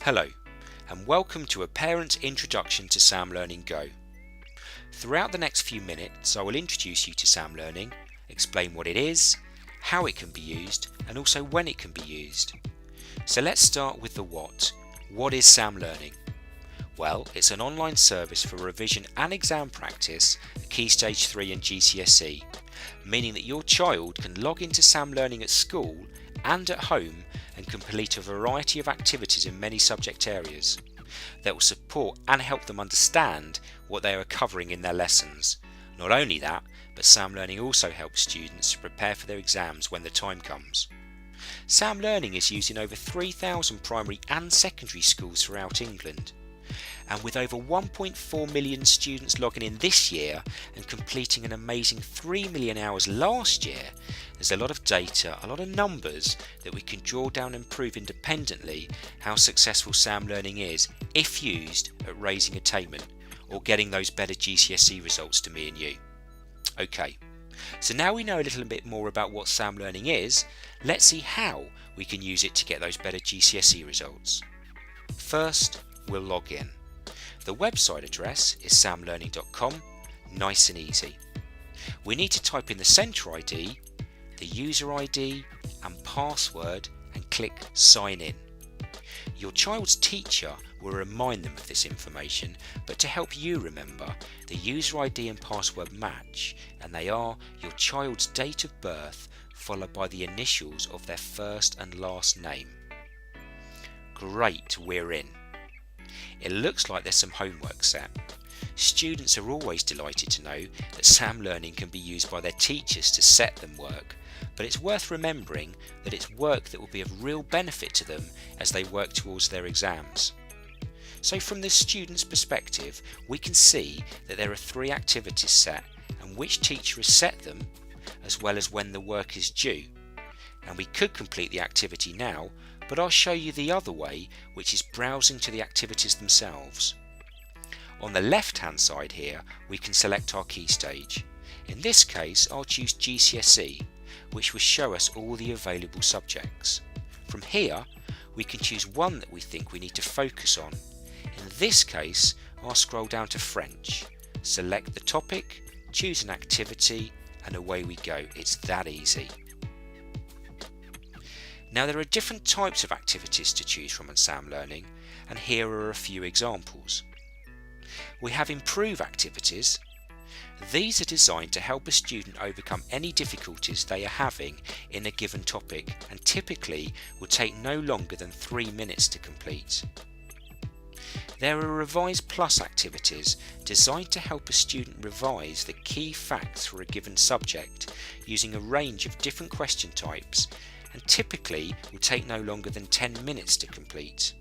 Hello, and welcome to a Parent's Introduction to Sam Learning Go. Throughout the next few minutes, I will introduce you to Sam Learning, explain what it is, how it can be used, and also when it can be used. So let's start with the what. What is Sam Learning? Well, it's an online service for revision and exam practice at Key Stage 3 and GCSE, meaning that your child can log into Sam Learning at school and at home and complete a variety of activities in many subject areas that will support and help them understand what they are covering in their lessons. Not only that, but Sam Learning also helps students to prepare for their exams when the time comes. Sam Learning is used in over 3,000 primary and secondary schools throughout England. And with over 1.4 million students logging in this year and completing an amazing 3 million hours last year, there's a lot of data, a lot of numbers that we can draw down and prove independently how successful Sam Learning is if used at raising attainment or getting those better GCSE results to me and you. Okay, so now we know a little bit more about what Sam Learning is, let's see how we can use it to get those better GCSE results. First, we'll log in. The website address is samlearning.com, nice and easy. We need to type in the centre ID, the user ID and password and click sign in. Your child's teacher will remind them of this information, but to help you remember, the user ID and password match, and they are your child's date of birth followed by the initials of their first and last name. Great, we're in. It looks like there's some homework set. Students are always delighted to know that Sam Learning can be used by their teachers to set them work, but it's worth remembering that it's work that will be of real benefit to them as they work towards their exams. So from the student's perspective, we can see that there are 3 activities set and which teacher has set them, as well as when the work is due. And we could complete the activity now, but I'll show you the other way, which is browsing to the activities themselves. On the left hand side here, we can select our key stage. In this case, I'll choose GCSE, which will show us all the available subjects. From here, we can choose one that we think we need to focus on. In this case, I'll scroll down to French, select the topic, choose an activity, and away we go. It's that easy. Now there are different types of activities to choose from in Sam Learning, and here are a few examples. We have improve activities. These are designed to help a student overcome any difficulties they are having in a given topic and typically will take no longer than 3 minutes to complete. There are revise plus activities designed to help a student revise the key facts for a given subject using a range of different question types and typically will take no longer than 10 minutes to complete.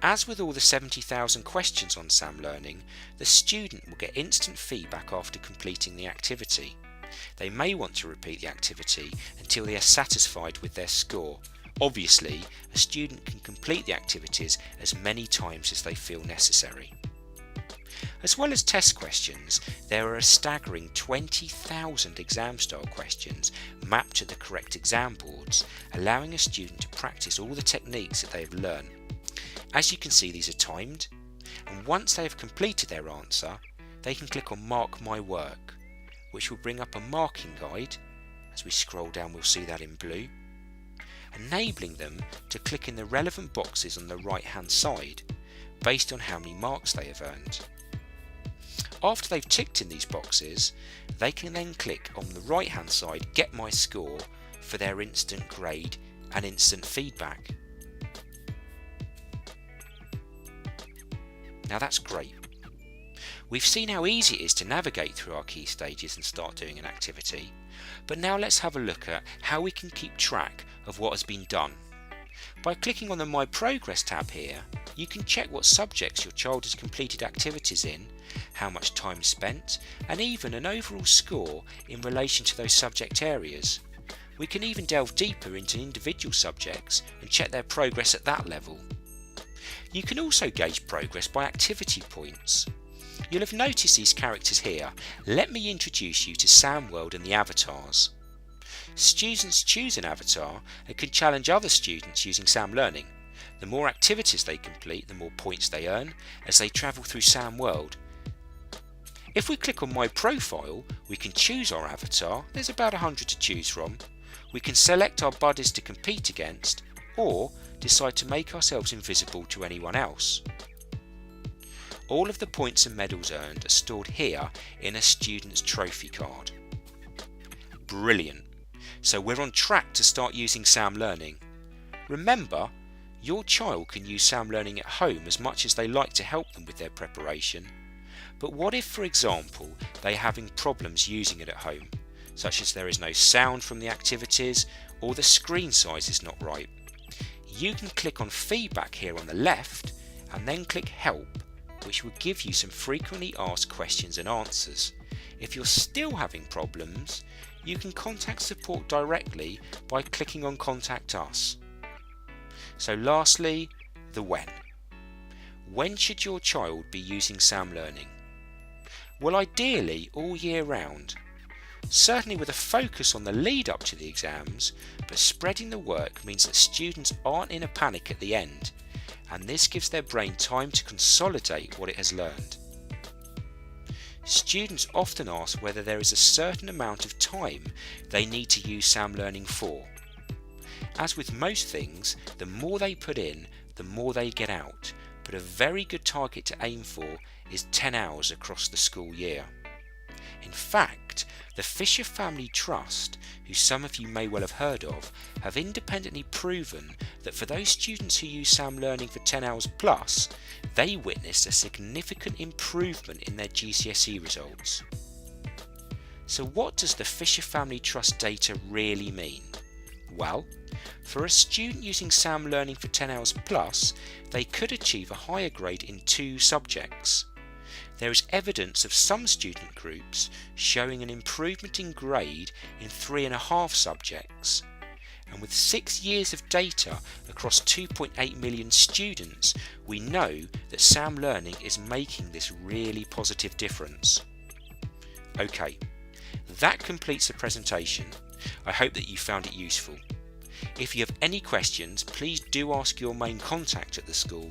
As with all the 70,000 questions on Sam Learning, the student will get instant feedback after completing the activity. They may want to repeat the activity until they are satisfied with their score. Obviously, a student can complete the activities as many times as they feel necessary. As well as test questions, there are a staggering 20,000 exam-style questions mapped to the correct exam boards, allowing a student to practice all the techniques that they have learned. As you can see, these are timed, and once they have completed their answer, they can click on Mark My Work, which will bring up a marking guide. As we scroll down, we'll see that in blue, enabling them to click in the relevant boxes on the right-hand side, based on how many marks they have earned. After they've ticked in these boxes, they can then click on the right hand side Get My Score for their instant grade and instant feedback. Now that's great. We've seen how easy it is to navigate through our key stages and start doing an activity, but now let's have a look at how we can keep track of what has been done. By clicking on the My Progress tab here, you can check what subjects your child has completed activities in, how much time spent, and even an overall score in relation to those subject areas. We can even delve deeper into individual subjects and check their progress at that level. You can also gauge progress by activity points. You'll have noticed these characters here. Let me introduce you to Sam World and the avatars. Students choose an avatar and can challenge other students using Sam Learning. The more activities they complete, the more points they earn as they travel through Sam World. If we click on My Profile, we can choose our avatar. There's about 100 to choose from. We can select our buddies to compete against, or decide to make ourselves invisible to anyone else. All of the points and medals earned are stored here in a student's trophy card. Brilliant! So we're on track to start using Sam Learning. Remember, your child can use Sam Learning at home as much as they like to help them with their preparation. But what if, for example, they're having problems using it at home, such as there is no sound from the activities or the screen size is not right? You can click on Feedback here on the left and then click Help, which will give you some frequently asked questions and answers. If you're still having problems, you can contact support directly by clicking on Contact Us. So lastly, the when. When should your child be using Sam Learning? Well, ideally all year round. Certainly with a focus on the lead up to the exams, but spreading the work means that students aren't in a panic at the end, and this gives their brain time to consolidate what it has learned. Students often ask whether there is a certain amount of time they need to use Sam Learning for. As with most things, the more they put in, the more they get out, but a very good target to aim for is 10 hours across the school year. In fact, the Fisher Family Trust, who some of you may well have heard of, have independently proven that for those students who use Sam Learning for 10 hours plus, they witnessed a significant improvement in their GCSE results. So what does the Fisher Family Trust data really mean? Well, for a student using Sam Learning for 10 hours plus, they could achieve a higher grade in 2 subjects. There is evidence of some student groups showing an improvement in grade in 3.5 subjects. And with 6 years of data across 2.8 million students, we know that Sam Learning is making this really positive difference. Okay, that completes the presentation. I hope that you found it useful. If you have any questions, please do ask your main contact at the school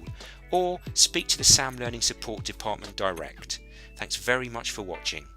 or speak to the Sam Learning Support Department direct. Thanks very much for watching.